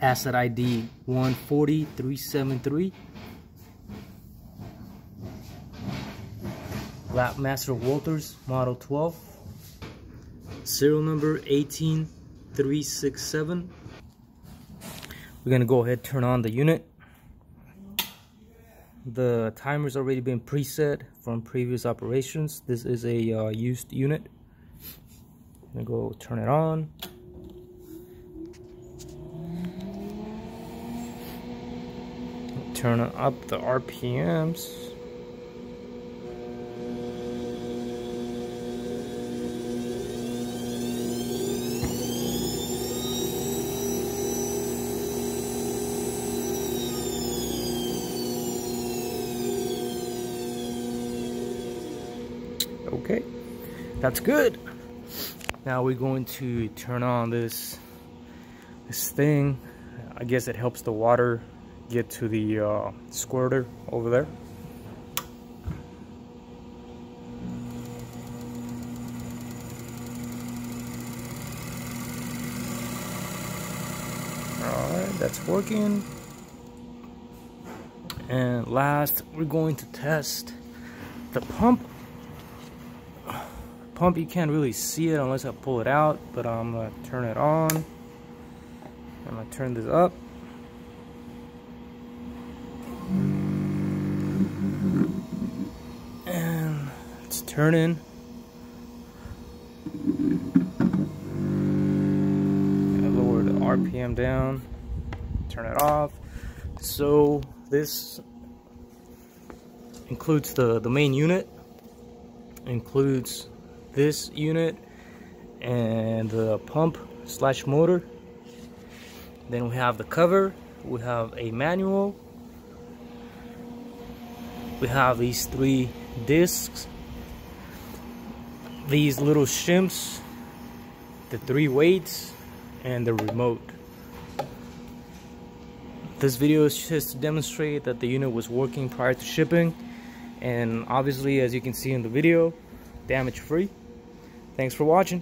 asset ID 140373. LapMaster Wolters model 12. Serial number 18367. We're gonna go ahead and turn on the unit. The timer's already been preset from previous operations. This is a used unit. I'm gonna go turn it on. Turn up the RPMs. Okay, that's good. Now we're going to turn on this thing. I guess it helps the water get to the squirter over there. Alright, that's working. And last, we're going to test the pump. You can't really see it unless I pull it out, but I'm gonna turn it on. I'm gonna turn this up. And it's turning. I lower the RPM down, turn it off. So this includes the main unit, includes this unit and the pump / motor. Then we have the cover, we have a manual, we have these 3 discs, these little shimps, the 3 weights, and the remote. This video is just to demonstrate that the unit was working prior to shipping, and obviously, as you can see in the video, damage free. Thanks for watching.